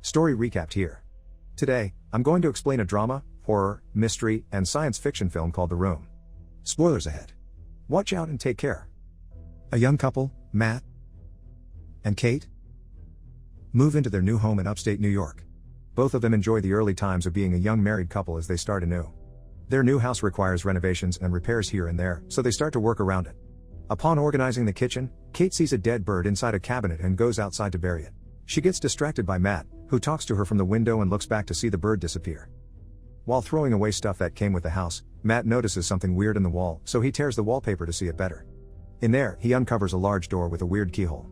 Story recapped here. Today, I'm going to explain a drama, horror, mystery, and science fiction film called The Room. Spoilers ahead. Watch out and take care. A young couple, Matt and Kate, move into their new home in upstate New York. Both of them enjoy the early times of being a young married couple as they start anew. Their new house requires renovations and repairs here and there, so they start to work around it. Upon organizing the kitchen, Kate sees a dead bird inside a cabinet and goes outside to bury it. She gets distracted by Matt, who talks to her from the window and looks back to see the bird disappear. While throwing away stuff that came with the house, Matt notices something weird in the wall, so he tears the wallpaper to see it better. In there, he uncovers a large door with a weird keyhole.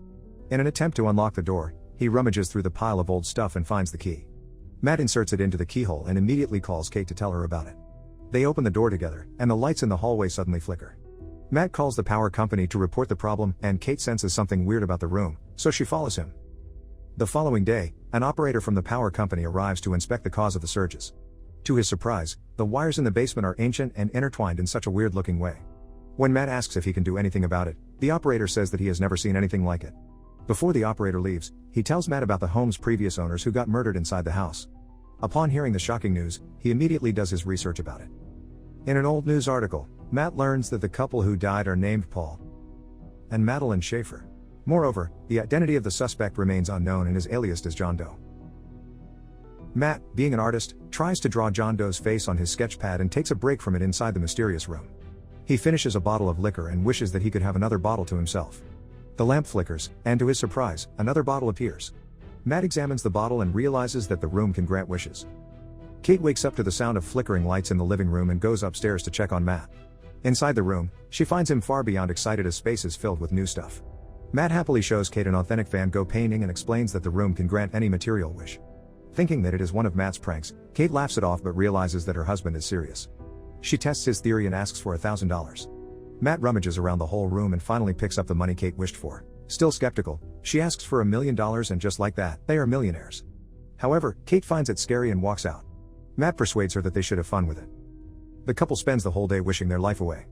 In an attempt to unlock the door, he rummages through the pile of old stuff and finds the key. Matt inserts it into the keyhole and immediately calls Kate to tell her about it. They open the door together, and the lights in the hallway suddenly flicker. Matt calls the power company to report the problem, and Kate senses something weird about the room, so she follows him. The following day, an operator from the power company arrives to inspect the cause of the surges. To his surprise, the wires in the basement are ancient and intertwined in such a weird-looking way. When Matt asks if he can do anything about it, the operator says that he has never seen anything like it. Before the operator leaves, he tells Matt about the home's previous owners who got murdered inside the house. Upon hearing the shocking news, he immediately does his research about it. In an old news article, Matt learns that the couple who died are named Paul and Madeline Schaefer. Moreover, the identity of the suspect remains unknown and is aliased as John Doe. Matt, being an artist, tries to draw John Doe's face on his sketch pad and takes a break from it inside the mysterious room. He finishes a bottle of liquor and wishes that he could have another bottle to himself. The lamp flickers, and to his surprise, another bottle appears. Matt examines the bottle and realizes that the room can grant wishes. Kate wakes up to the sound of flickering lights in the living room and goes upstairs to check on Matt. Inside the room, she finds him far beyond excited as space is filled with new stuff. Matt happily shows Kate an authentic Van Gogh painting and explains that the room can grant any material wish. Thinking that it is one of Matt's pranks, Kate laughs it off but realizes that her husband is serious. She tests his theory and asks for $1,000. Matt rummages around the whole room and finally picks up the money Kate wished for. Still skeptical, she asks for $1 million and just like that, they are millionaires. However, Kate finds it scary and walks out. Matt persuades her that they should have fun with it. The couple spends the whole day wishing their life away.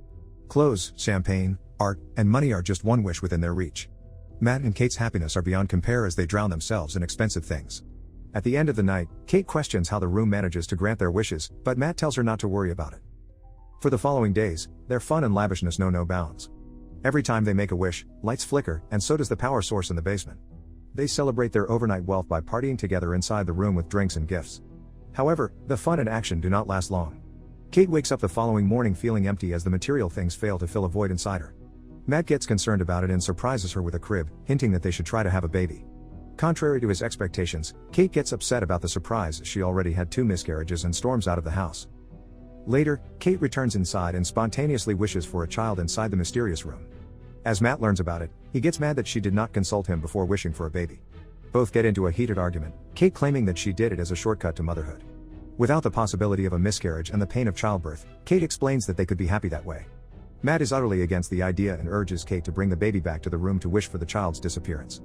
Clothes, champagne, art, and money are just one wish within their reach. Matt and Kate's happiness are beyond compare as they drown themselves in expensive things. At the end of the night, Kate questions how the room manages to grant their wishes, but Matt tells her not to worry about it. For the following days, their fun and lavishness know no bounds. Every time they make a wish, lights flicker, and so does the power source in the basement. They celebrate their overnight wealth by partying together inside the room with drinks and gifts. However, the fun and action do not last long. Kate wakes up the following morning feeling empty as the material things fail to fill a void inside her. Matt gets concerned about it and surprises her with a crib, hinting that they should try to have a baby. Contrary to his expectations, Kate gets upset about the surprise as she already had 2 miscarriages and storms out of the house. Later, Kate returns inside and spontaneously wishes for a child inside the mysterious room. As Matt learns about it, he gets mad that she did not consult him before wishing for a baby. Both get into a heated argument, Kate claiming that she did it as a shortcut to motherhood. Without the possibility of a miscarriage and the pain of childbirth, Kate explains that they could be happy that way. Matt is utterly against the idea and urges Kate to bring the baby back to the room to wish for the child's disappearance.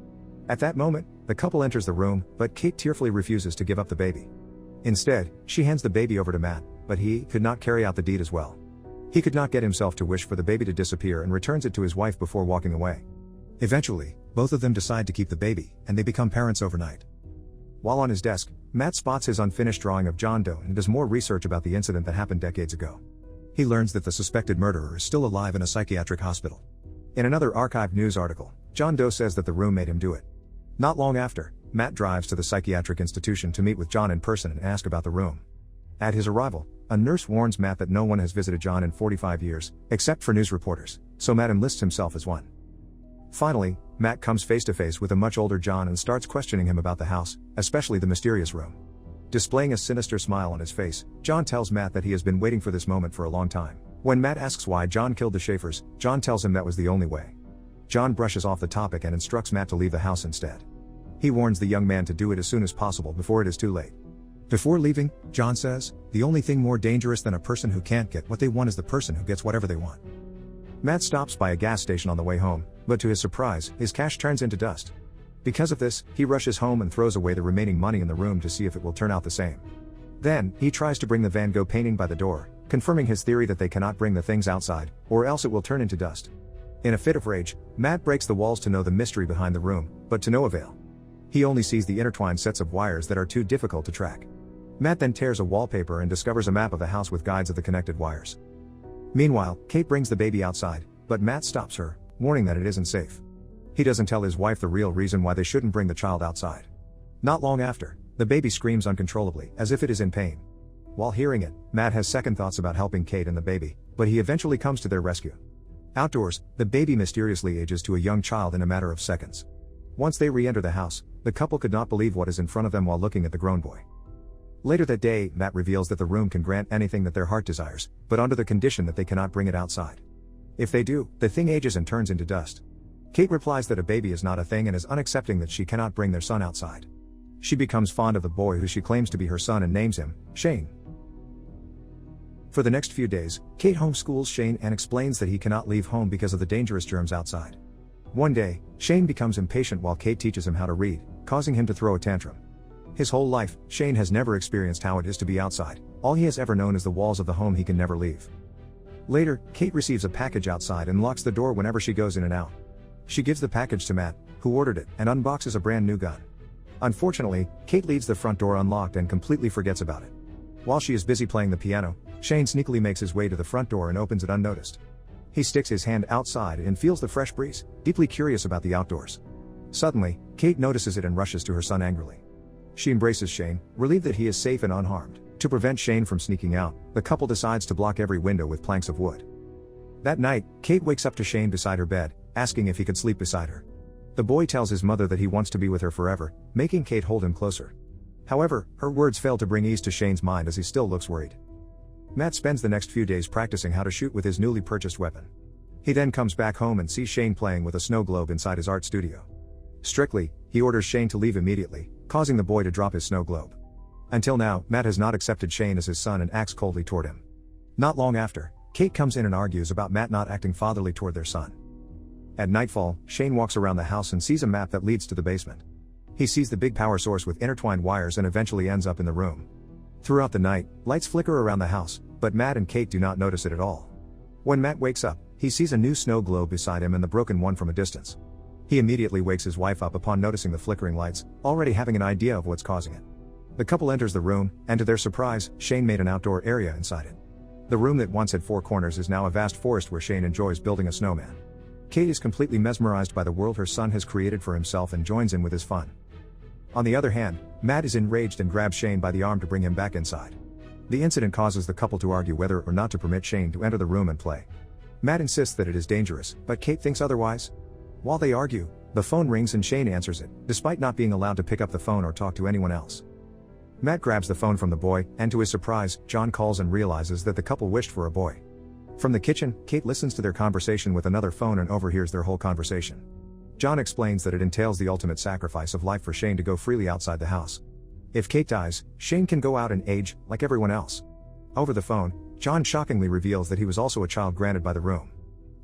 At that moment, the couple enters the room, but Kate tearfully refuses to give up the baby. Instead, she hands the baby over to Matt, but he could not carry out the deed as well. He could not get himself to wish for the baby to disappear and returns it to his wife before walking away. Eventually, both of them decide to keep the baby, and they become parents overnight. While on his desk, Matt spots his unfinished drawing of John Doe and does more research about the incident that happened decades ago. He learns that the suspected murderer is still alive in a psychiatric hospital. In another archived news article, John Doe says that the room made him do it. Not long after, Matt drives to the psychiatric institution to meet with John in person and ask about the room. At his arrival, a nurse warns Matt that no one has visited John in 45 years, except for news reporters, so Matt enlists himself as one. Finally, Matt comes face to face with a much older John and starts questioning him about the house, especially the mysterious room. Displaying a sinister smile on his face, John tells Matt that he has been waiting for this moment for a long time. When Matt asks why John killed the Schaefers, John tells him that was the only way. John brushes off the topic and instructs Matt to leave the house instead. He warns the young man to do it as soon as possible before it is too late. Before leaving, John says, "The only thing more dangerous than a person who can't get what they want is the person who gets whatever they want." Matt stops by a gas station on the way home, but to his surprise, his cash turns into dust. Because of this, he rushes home and throws away the remaining money in the room to see if it will turn out the same. Then, he tries to bring the Van Gogh painting by the door, confirming his theory that they cannot bring the things outside, or else it will turn into dust. In a fit of rage, Matt breaks the walls to know the mystery behind the room, but to no avail. He only sees the intertwined sets of wires that are too difficult to track. Matt then tears a wallpaper and discovers a map of the house with guides of the connected wires. Meanwhile, Kate brings the baby outside, but Matt stops her, warning that it isn't safe. He doesn't tell his wife the real reason why they shouldn't bring the child outside. Not long after, the baby screams uncontrollably, as if it is in pain. While hearing it, Matt has second thoughts about helping Kate and the baby, but he eventually comes to their rescue. Outdoors, the baby mysteriously ages to a young child in a matter of seconds. Once they re-enter the house, the couple could not believe what is in front of them while looking at the grown boy. Later that day, Matt reveals that the room can grant anything that their heart desires, but under the condition that they cannot bring it outside. If they do, the thing ages and turns into dust. Kate replies that a baby is not a thing and is unaccepting that she cannot bring their son outside. She becomes fond of the boy who she claims to be her son and names him Shane. For the next few days, Kate homeschools Shane and explains that he cannot leave home because of the dangerous germs outside. One day, Shane becomes impatient while Kate teaches him how to read, causing him to throw a tantrum. His whole life, Shane has never experienced how it is to be outside. All he has ever known is the walls of the home he can never leave. Later, Kate receives a package outside and locks the door whenever she goes in and out. She gives the package to Matt, who ordered it, and unboxes a brand new gun. Unfortunately, Kate leaves the front door unlocked and completely forgets about it. While she is busy playing the piano, Shane sneakily makes his way to the front door and opens it unnoticed. He sticks his hand outside and feels the fresh breeze, deeply curious about the outdoors. Suddenly, Kate notices it and rushes to her son angrily. She embraces Shane, relieved that he is safe and unharmed. To prevent Shane from sneaking out, the couple decides to block every window with planks of wood. That night, Kate wakes up to Shane beside her bed, asking if he could sleep beside her. The boy tells his mother that he wants to be with her forever, making Kate hold him closer. However, her words fail to bring ease to Shane's mind as he still looks worried. Matt spends the next few days practicing how to shoot with his newly purchased weapon. He then comes back home and sees Shane playing with a snow globe inside his art studio. Strictly, he orders Shane to leave immediately, causing the boy to drop his snow globe. Until now, Matt has not accepted Shane as his son and acts coldly toward him. Not long after, Kate comes in and argues about Matt not acting fatherly toward their son. At nightfall, Shane walks around the house and sees a map that leads to the basement. He sees the big power source with intertwined wires and eventually ends up in the room. Throughout the night, lights flicker around the house, but Matt and Kate do not notice it at all. When Matt wakes up, he sees a new snow globe beside him and the broken one from a distance. He immediately wakes his wife up upon noticing the flickering lights, already having an idea of what's causing it. The couple enters the room, and to their surprise, Shane made an outdoor area inside it. The room that once had 4 corners is now a vast forest where Shane enjoys building a snowman. Kate is completely mesmerized by the world her son has created for himself and joins in with his fun. On the other hand, Matt is enraged and grabs Shane by the arm to bring him back inside. The incident causes the couple to argue whether or not to permit Shane to enter the room and play. Matt insists that it is dangerous, but Kate thinks otherwise. While they argue, the phone rings and Shane answers it, despite not being allowed to pick up the phone or talk to anyone else. Matt grabs the phone from the boy, and to his surprise, John calls and realizes that the couple wished for a boy. From the kitchen, Kate listens to their conversation with another phone and overhears their whole conversation. John explains that it entails the ultimate sacrifice of life for Shane to go freely outside the house. If Kate dies, Shane can go out and age, like everyone else. Over the phone, John shockingly reveals that he was also a child granted by the room.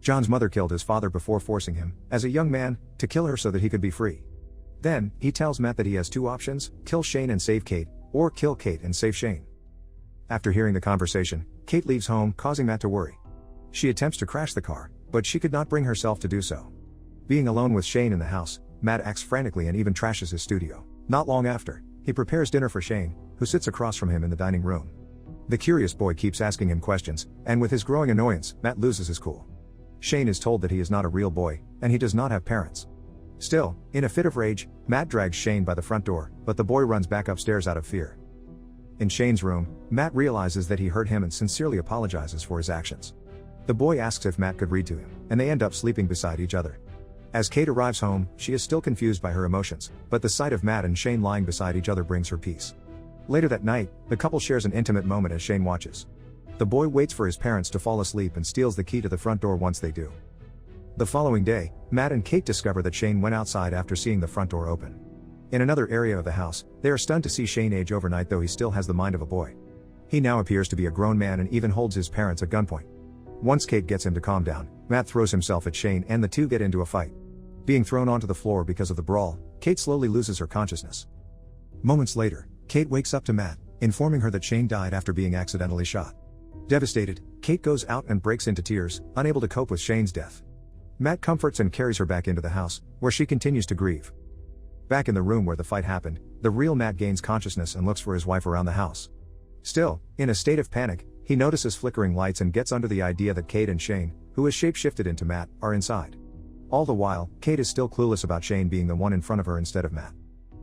John's mother killed his father before forcing him, as a young man, to kill her so that he could be free. Then, he tells Matt that he has 2 options, kill Shane and save Kate, or kill Kate and save Shane. After hearing the conversation, Kate leaves home, causing Matt to worry. She attempts to crash the car, but she could not bring herself to do so. Being alone with Shane in the house, Matt acts frantically and even trashes his studio. Not long after, he prepares dinner for Shane, who sits across from him in the dining room. The curious boy keeps asking him questions, and with his growing annoyance, Matt loses his cool. Shane is told that he is not a real boy, and he does not have parents. Still, in a fit of rage, Matt drags Shane by the front door, but the boy runs back upstairs out of fear. In Shane's room, Matt realizes that he hurt him and sincerely apologizes for his actions. The boy asks if Matt could read to him, and they end up sleeping beside each other. As Kate arrives home, she is still confused by her emotions, but the sight of Matt and Shane lying beside each other brings her peace. Later that night, the couple shares an intimate moment as Shane watches. The boy waits for his parents to fall asleep and steals the key to the front door once they do. The following day, Matt and Kate discover that Shane went outside after seeing the front door open. In another area of the house, they are stunned to see Shane age overnight, though he still has the mind of a boy. He now appears to be a grown man and even holds his parents at gunpoint. Once Kate gets him to calm down, Matt throws himself at Shane and the two get into a fight. Being thrown onto the floor because of the brawl, Kate slowly loses her consciousness. Moments later, Kate wakes up to Matt, informing her that Shane died after being accidentally shot. Devastated, Kate goes out and breaks into tears, unable to cope with Shane's death. Matt comforts and carries her back into the house, where she continues to grieve. Back in the room where the fight happened, the real Matt gains consciousness and looks for his wife around the house. Still, in a state of panic, he notices flickering lights and gets under the idea that Kate and Shane, who has shapeshifted into Matt, are inside. All the while, Kate is still clueless about Shane being the one in front of her instead of Matt.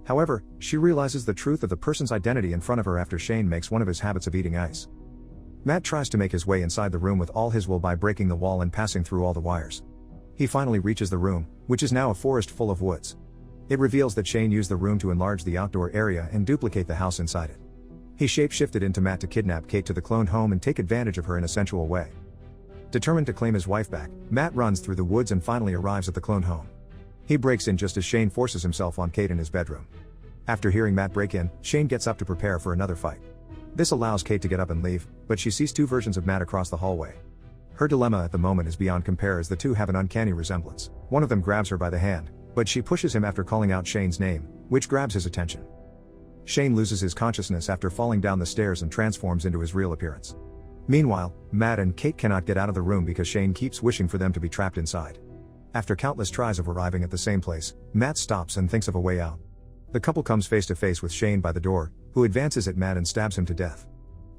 However, she realizes the truth of the person's identity in front of her after Shane makes one of his habits of eating ice. Matt tries to make his way inside the room with all his will by breaking the wall and passing through all the wires. He finally reaches the room, which is now a forest full of woods. It reveals that Shane used the room to enlarge the outdoor area and duplicate the house inside it. He shapeshifted into Matt to kidnap Kate to the cloned home and take advantage of her in a sensual way. Determined to claim his wife back, Matt runs through the woods and finally arrives at the cloned home. He breaks in just as Shane forces himself on Kate in his bedroom. After hearing Matt break in, Shane gets up to prepare for another fight. This allows Kate to get up and leave, but she sees two versions of Matt across the hallway. Her dilemma at the moment is beyond compare as the two have an uncanny resemblance. One of them grabs her by the hand, but she pushes him after calling out Shane's name, which grabs his attention. Shane loses his consciousness after falling down the stairs and transforms into his real appearance. Meanwhile, Matt and Kate cannot get out of the room because Shane keeps wishing for them to be trapped inside. After countless tries of arriving at the same place, Matt stops and thinks of a way out. The couple comes face to face with Shane by the door, who advances at Matt and stabs him to death.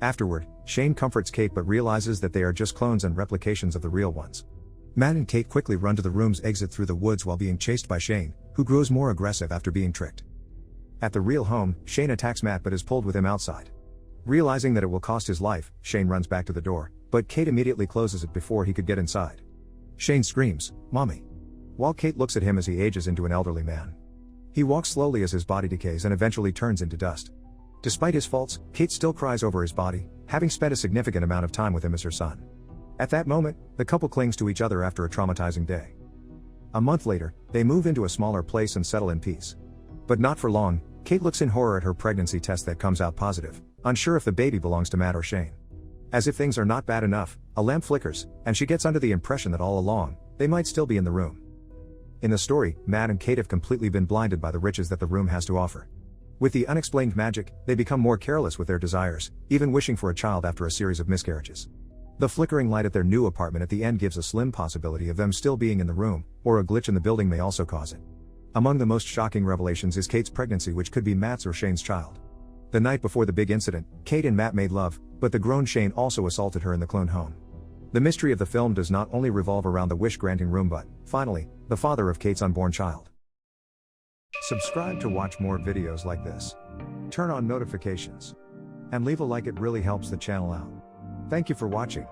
Afterward, Shane comforts Kate but realizes that they are just clones and replications of the real ones. Matt and Kate quickly run to the room's exit through the woods while being chased by Shane, who grows more aggressive after being tricked. At the real home, Shane attacks Matt but is pulled with him outside. Realizing that it will cost his life, Shane runs back to the door, but Kate immediately closes it before he could get inside. Shane screams, "Mommy!" while Kate looks at him as he ages into an elderly man. He walks slowly as his body decays and eventually turns into dust. Despite his faults, Kate still cries over his body, having spent a significant amount of time with him as her son. At that moment, the couple clings to each other after a traumatizing day. A month later, they move into a smaller place and settle in peace. But not for long. Kate looks in horror at her pregnancy test that comes out positive, unsure if the baby belongs to Matt or Shane. As if things are not bad enough, a lamp flickers, and she gets under the impression that all along, they might still be in the room. In the story, Matt and Kate have completely been blinded by the riches that the room has to offer. With the unexplained magic, they become more careless with their desires, even wishing for a child after a series of miscarriages. The flickering light at their new apartment at the end gives a slim possibility of them still being in the room, or a glitch in the building may also cause it. Among the most shocking revelations is Kate's pregnancy, which could be Matt's or Shane's child. The night before the big incident, Kate and Matt made love, but the grown Shane also assaulted her in the clone home. The mystery of the film does not only revolve around the wish-granting room but, finally, the father of Kate's unborn child. Subscribe to watch more videos like this. Turn on notifications. And leave a like, it really helps the channel out. Thank you for watching.